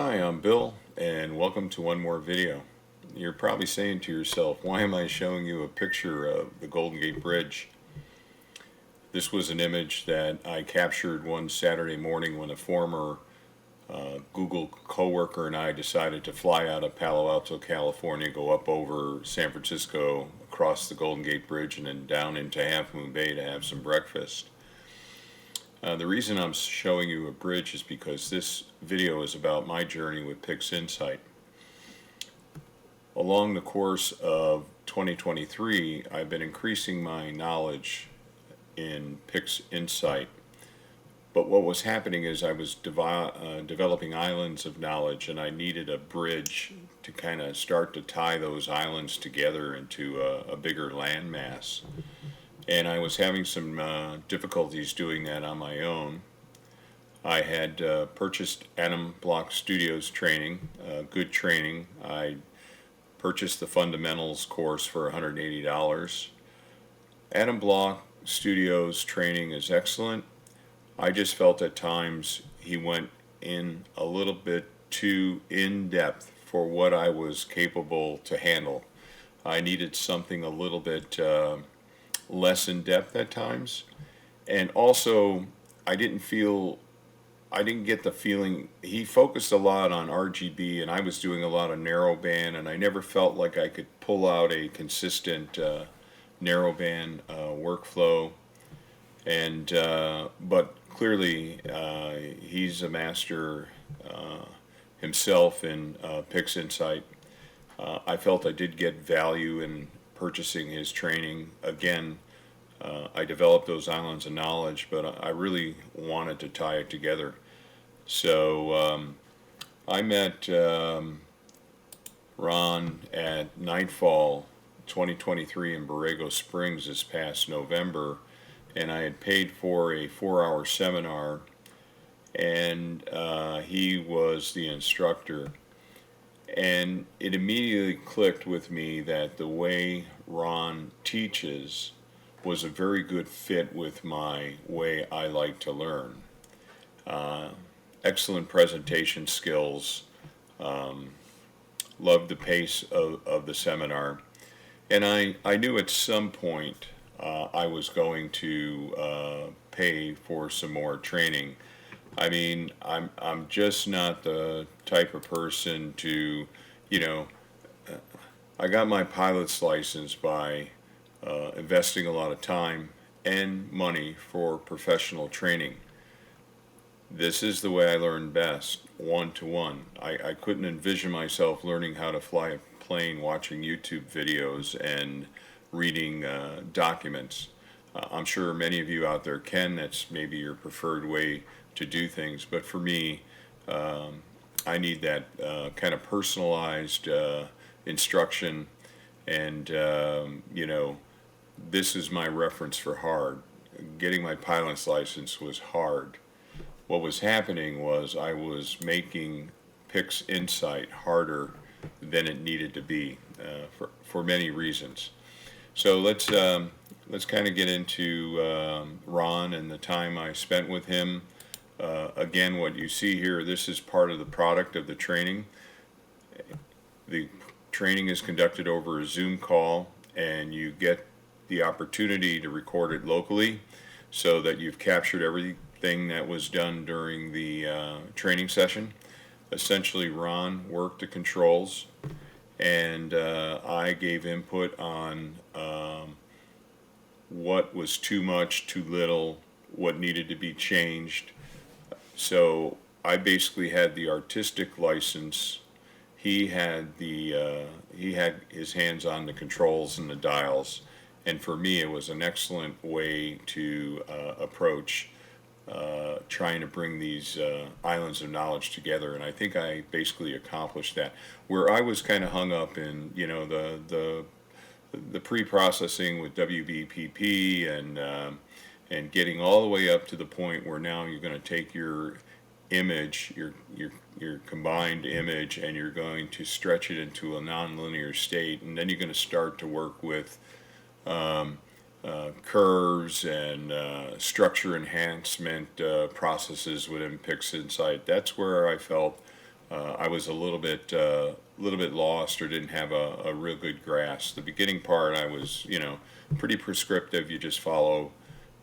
Hi, I'm Bill, and welcome to one more video. You're probably saying to yourself, why am I showing you a picture of the Golden Gate Bridge? This was an image that I captured one Saturday morning when a former Google coworker and I decided to fly out of Palo Alto, California, go up over San Francisco, across the Golden Gate Bridge, and then down into Half Moon Bay to have some breakfast. The reason I'm showing you a bridge is because this video is about my journey with PixInsight. Along the course of 2023, I've been increasing my knowledge in PixInsight. But what was happening is I was developing islands of knowledge, and I needed a bridge to kind of start to tie those islands together into a bigger landmass. And I was having some difficulties doing that on my own. I had purchased Atom Block Studios training, good training. I purchased the fundamentals course for $180. Atom Block Studios training is excellent. I just felt at times he went in a little bit too in-depth for what I was capable to handle. I needed something a little bit less in depth at times, and also I didn't get the feeling. He focused a lot on RGB and I was doing a lot of narrowband, and I never felt like I could pull out a consistent narrowband workflow. And but clearly he's a master himself in PixInsight. I felt I did get value in purchasing his training. Again, I developed those islands of knowledge, but I really wanted to tie it together. So I met Ron at Nightfall 2023 in Borrego Springs this past November, and I had paid for a 4-hour seminar, and he was the instructor. And it immediately clicked with me that the way Ron teaches was a very good fit with my way I like to learn. Excellent presentation skills, loved the pace of the seminar, and I knew at some point I was going to pay for some more training. I mean, I'm just not the type of person to, I got my pilot's license by investing a lot of time and money for professional training. This is the way I learn best, one-to-one. I couldn't envision myself learning how to fly a plane watching YouTube videos and reading documents. I'm sure many of you out there can. That's maybe your preferred way to do things, but for me, I need that kind of personalized instruction, and this is my reference for hard. Getting my pilot's license was hard. What was happening was I was making PixInsight harder than it needed to be for many reasons. So let's kind of get into Ron and the time I spent with him. Again, what you see here, this is part of the product of the training. The training is conducted over a Zoom call, and you get the opportunity to record it locally so that you've captured everything that was done during the training session. Essentially, Ron worked the controls, and I gave input on what was too much, too little, what needed to be changed. So I basically had the artistic license. He had his hands on the controls and the dials, and for me it was an excellent way to approach trying to bring these islands of knowledge together, and I think I basically accomplished that. Where I was kind of hung up in the pre-processing with WBPP and getting all the way up to the point where now you're going to take your image, your combined image, and you're going to stretch it into a nonlinear state, and then you're going to start to work with curves and structure enhancement processes within PixInsight. That's where I felt I was a little bit lost or didn't have a real good grasp. The beginning part, I was, pretty prescriptive. You just follow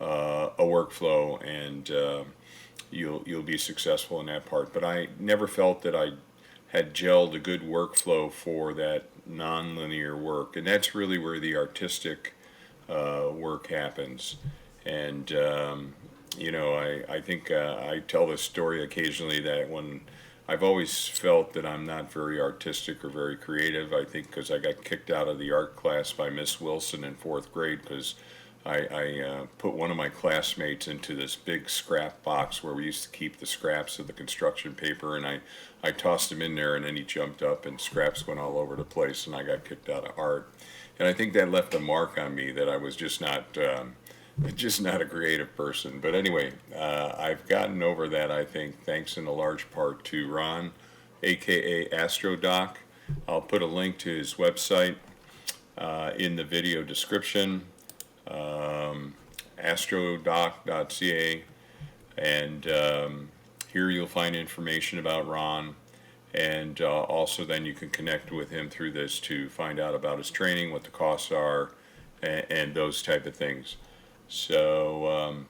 a workflow, and you'll be successful in that part. But I never felt that I had gelled a good workflow for that nonlinear work, and that's really where the artistic work happens. And I think I tell this story occasionally that when I've always felt that I'm not very artistic or very creative. I think because I got kicked out of the art class by Miss Wilson in fourth grade because I put one of my classmates into this big scrap box where we used to keep the scraps of the construction paper, and I tossed him in there, and then he jumped up and scraps went all over the place, and I got kicked out of art. And I think that left a mark on me that I was just not a creative person. But anyway, I've gotten over that, I think, thanks in a large part to Ron, a.k.a. Astro Doc. I'll put a link to his website in the video description, astrodoc.ca, and here you'll find information about Ron, and also then you can connect with him through this to find out about his training, what the costs are, and those type of things. So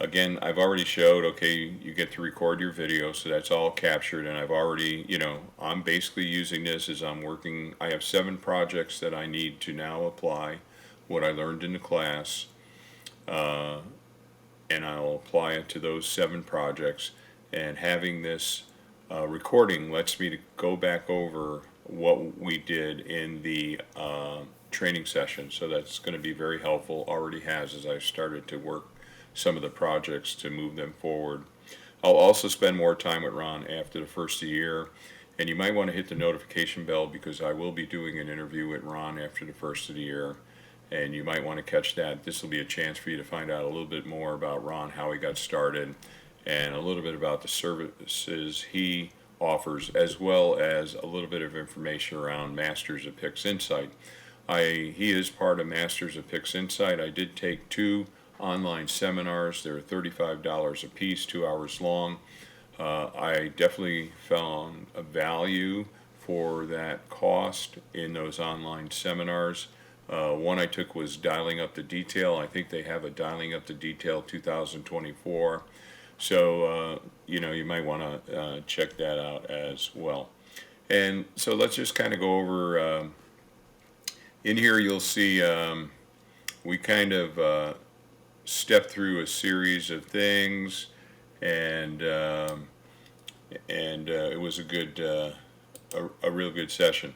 again, I've already showed, okay, you get to record your video, so that's all captured, and I've already, I'm basically using this as I'm working. I have 7 projects that I need to now apply what I learned in the class, and I'll apply it to those 7 projects, and having this recording lets me to go back over what we did in the training session, so that's going to be very helpful. Already has, as I started to work some of the projects to move them forward. I'll also spend more time with Ron after the first of the year, and you might want to hit the notification bell because I will be doing an interview with Ron after the first of the year, and you might want to catch that. This will be a chance for you to find out a little bit more about Ron, how he got started, and a little bit about the services he offers, as well as a little bit of information around Masters of PixInsight. He is part of Masters of PixInsight. I did take 2 online seminars. They're $35 a piece, 2 hours long. I definitely found a value for that cost in those online seminars. One I took was Dialing Up the Detail. I think they have a Dialing Up the Detail 2024. So, you might want to check that out as well. And so let's just kind of go over, in here you'll see we kind of step through a series of things, and it was a real good session.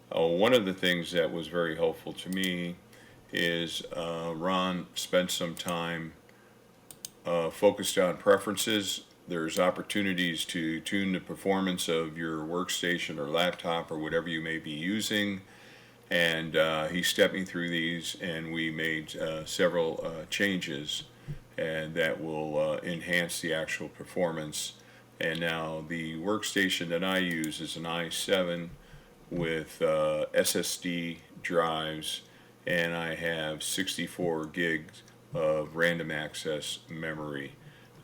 One of the things that was very helpful to me is Ron spent some time focused on preferences. There's opportunities to tune the performance of your workstation or laptop or whatever you may be using, and he stepped me through these, and we made several changes, and that will enhance the actual performance. And now the workstation that I use is an i7 with SSD drives, and I have 64 gigs of random access memory,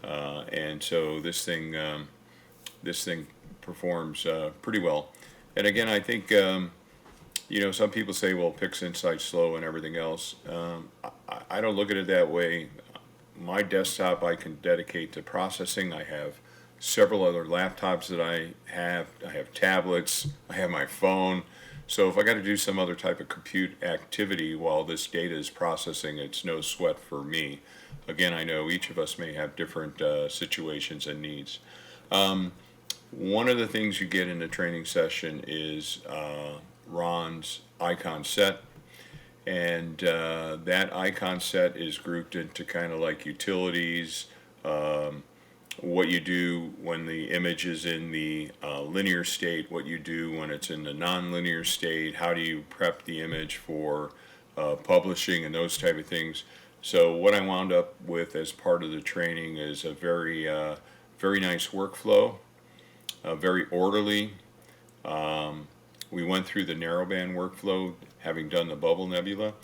and so this thing performs pretty well. And again, I think some people say, well, PixInsight's slow and everything else. I don't look at it that way. My desktop I can dedicate to processing. I have several other laptops that I have tablets, I have my phone. So if I got to do some other type of compute activity while this data is processing, it's no sweat for me. Again, I know each of us may have different situations and needs. One of the things you get in the training session is Ron's icon set, and that icon set is grouped into kind of like utilities, what you do when the image is in the linear state, what you do when it's in the non-linear state, how do you prep the image for publishing, and those type of things. So what I wound up with as part of the training is a very nice workflow, very orderly. We went through the narrowband workflow, having done the bubble nebula,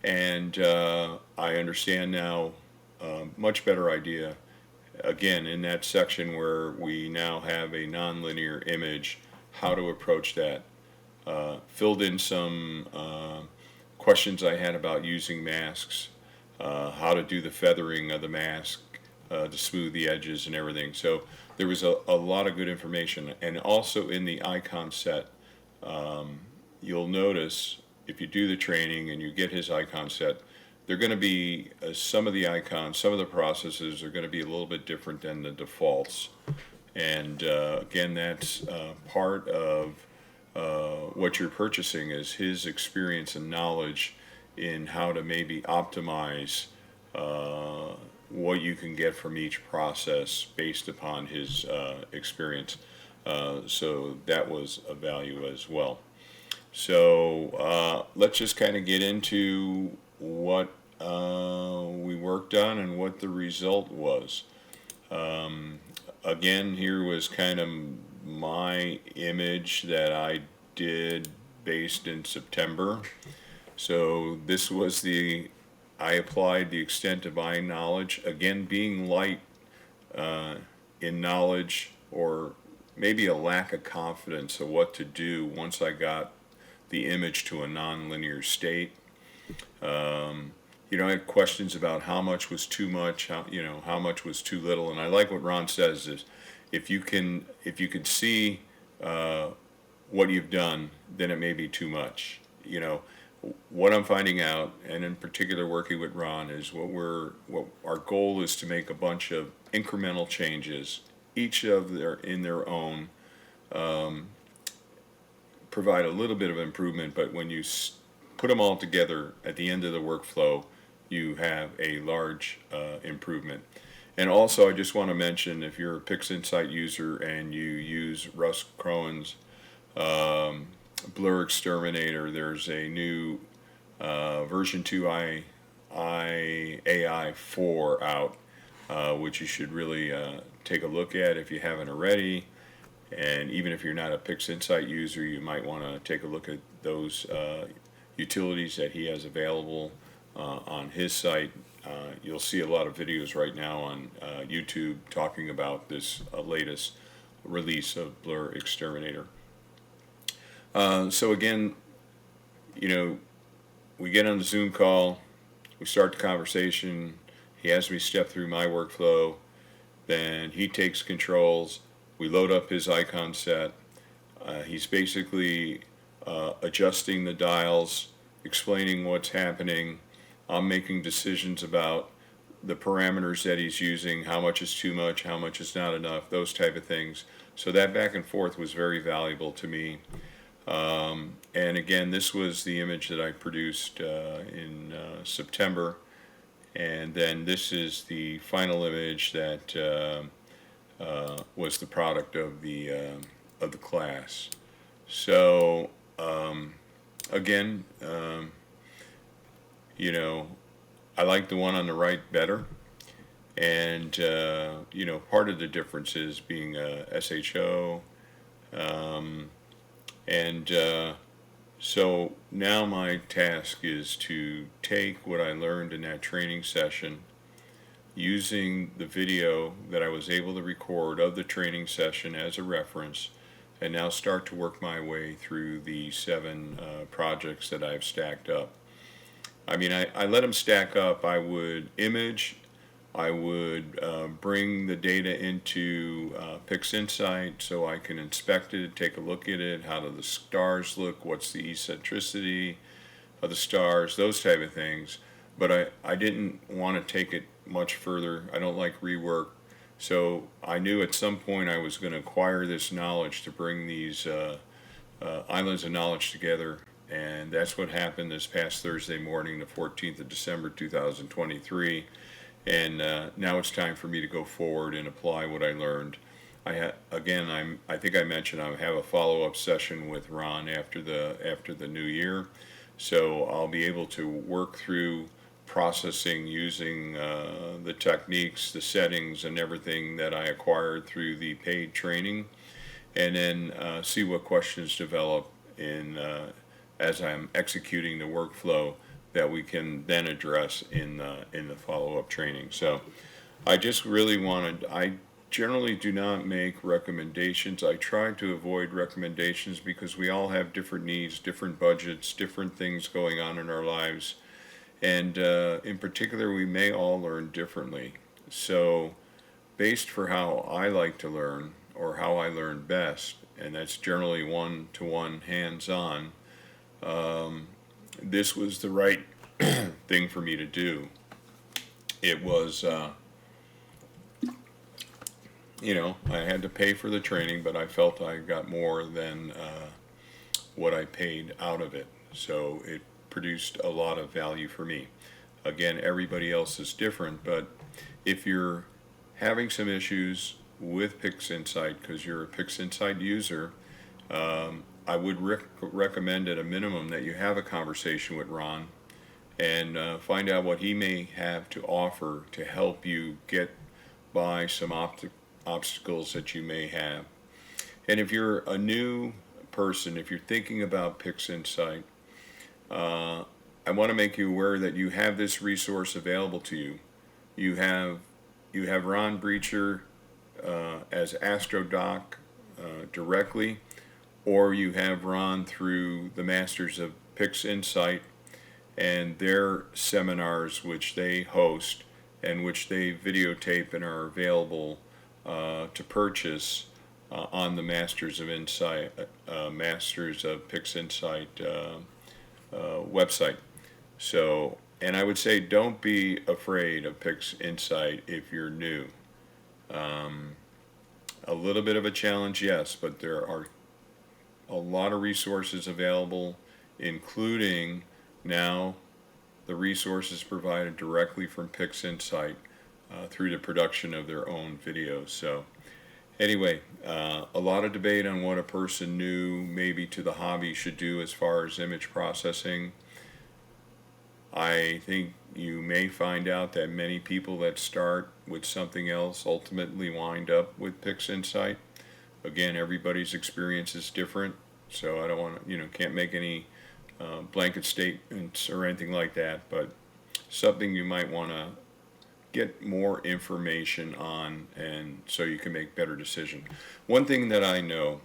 and I understand now much better idea again, in that section where we now have a nonlinear image, how to approach that. Filled in some questions I had about using masks, how to do the feathering of the mask to smooth the edges and everything. So there was a lot of good information. And also in the icon set, you'll notice if you do the training and you get his icon set, they're going to be some of the icons, some of the processes are going to be a little bit different than the defaults. And again, that's part of what you're purchasing is his experience and knowledge in how to maybe optimize what you can get from each process based upon his experience. So that was a value as well. So let's just kind of get into what we worked on and what the result was. Again, here was kind of my image that I did based in September. So this was I applied the extent of my knowledge, again being light in knowledge or maybe a lack of confidence of what to do once I got the image to a nonlinear state. I had questions about how much was too much, how much was too little, and I like what Ron says is, if you can see what you've done, then it may be too much. What I'm finding out, and in particular working with Ron, is what our goal is to make a bunch of incremental changes, each of in their own, provide a little bit of improvement, but when you put them all together at the end of the workflow, you have a large improvement. And also, I just want to mention, if you're a PixInsight user and you use Russ Crowan's Blur Exterminator, there's a new version 2 a.k.a. 4 out, which you should really take a look at if you haven't already. And even if you're not a PixInsight user, you might want to take a look at those utilities that he has available on his site. You'll see a lot of videos right now on YouTube talking about this latest release of Blur Exterminator. So again, we get on the Zoom call, we start the conversation, he has me step through my workflow, then he takes controls, we load up his icon set, he's basically adjusting the dials, explaining what's happening. I'm making decisions about the parameters that he's using, how much is too much, how much is not enough, those type of things. So that back and forth was very valuable to me. And again, this was the image that I produced in September, and then this is the final image that was the product of the class. So again, I like the one on the right better, and part of the difference is being a SHO, and so now my task is to take what I learned in that training session, using the video that I was able to record of the training session as a reference, and now start to work my way through the 7 projects that I've stacked up. I mean, I let them stack up. I would image, I would bring the data into PixInsight so I can inspect it, take a look at it, how do the stars look, what's the eccentricity of the stars, those type of things. But I didn't want to take it much further. I don't like rework. So I knew at some point I was going to acquire this knowledge to bring these islands of knowledge together. And that's what happened this past Thursday morning, the 14th of December, 2023. And now it's time for me to go forward and apply what I learned. I think I mentioned I have a follow-up session with Ron after the new year. So I'll be able to work through processing using the techniques, the settings, and everything that I acquired through the paid training, and then see what questions develop as I'm executing the workflow that we can then address in the follow-up training. So I just really wanted, I generally do not make recommendations. I try to avoid recommendations because we all have different needs, different budgets, different things going on in our lives. And in particular, we may all learn differently. So, based for how I like to learn or how I learn best, and that's generally one to one hands on, this was the right thing for me to do. It was, I had to pay for the training, but I felt I got more than what I paid out of it. So it produced a lot of value for me. Again, everybody else is different, but if you're having some issues with PixInsight because you're a PixInsight user, I would recommend at a minimum that you have a conversation with Ron and find out what he may have to offer to help you get by some obstacles that you may have. And if you're a new person, if you're thinking about PixInsight, I want to make you aware that you have this resource available to you. You have Ron Brecher as Astro Doc directly, or you have Ron through the Masters of PixInsight and their seminars, which they host and which they videotape and are available to purchase on the Masters of PixInsight website. So, and I would say don't be afraid of PixInsight if you're new. A little bit of a challenge, yes, but there are a lot of resources available, including now the resources provided directly from PixInsight through the production of their own videos. So anyway, a lot of debate on what a person new maybe to the hobby should do as far as image processing. I think you may find out that many people that start with something else ultimately wind up with PixInsight. Again, everybody's experience is different, so I don't want to, can't make any blanket statements or anything like that, but something you might want to get more information on, and so you can make better decisions. One thing that I know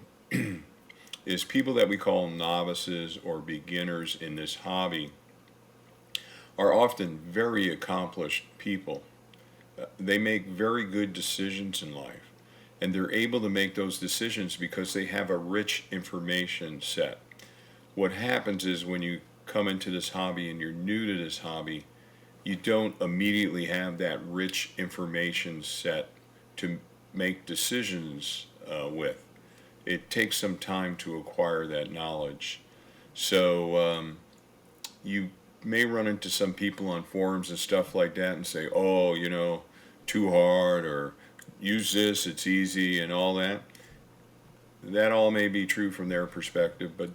is people that we call novices or beginners in this hobby are often very accomplished people. They make very good decisions in life, and they're able to make those decisions because they have a rich information set. What happens is when you come into this hobby and you're new to this hobby, you don't immediately have that rich information set to make decisions with. It takes some time to acquire that knowledge. So you may run into some people on forums and stuff like that and say, oh, too hard, or use this, it's easy, and all that. That all may be true from their perspective, but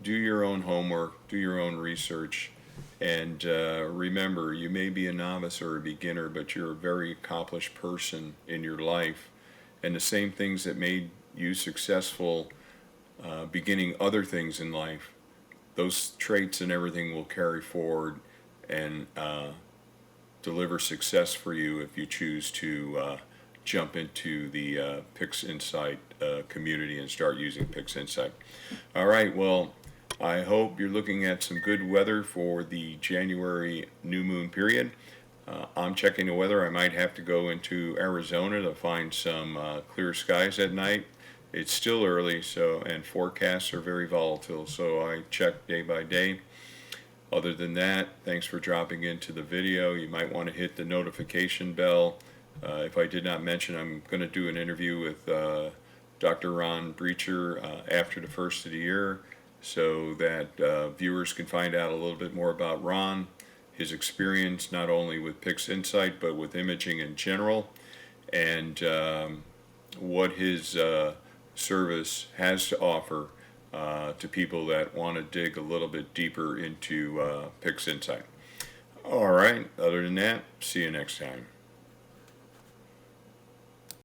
do your own homework, do your own research, and remember, you may be a novice or a beginner, but you're a very accomplished person in your life, and the same things that made you successful beginning other things in life, those traits and everything will carry forward and deliver success for you if you choose to jump into the PixInsight community and start using PixInsight. All right, well, I hope you're looking at some good weather for the January new moon period. I'm checking the weather. I might have to go into Arizona to find some clear skies at night. It's still early, and forecasts are very volatile, so I check day by day. Other than that, thanks for dropping into the video. You might want to hit the notification bell. If I did not mention, I'm going to do an interview with Dr. Ron Brecher after the first of the year, so that viewers can find out a little bit more about Ron, his experience not only with PixInsight but with imaging in general, and what his service has to offer to people that want to dig a little bit deeper into PixInsight. All right, other than that, see you next time.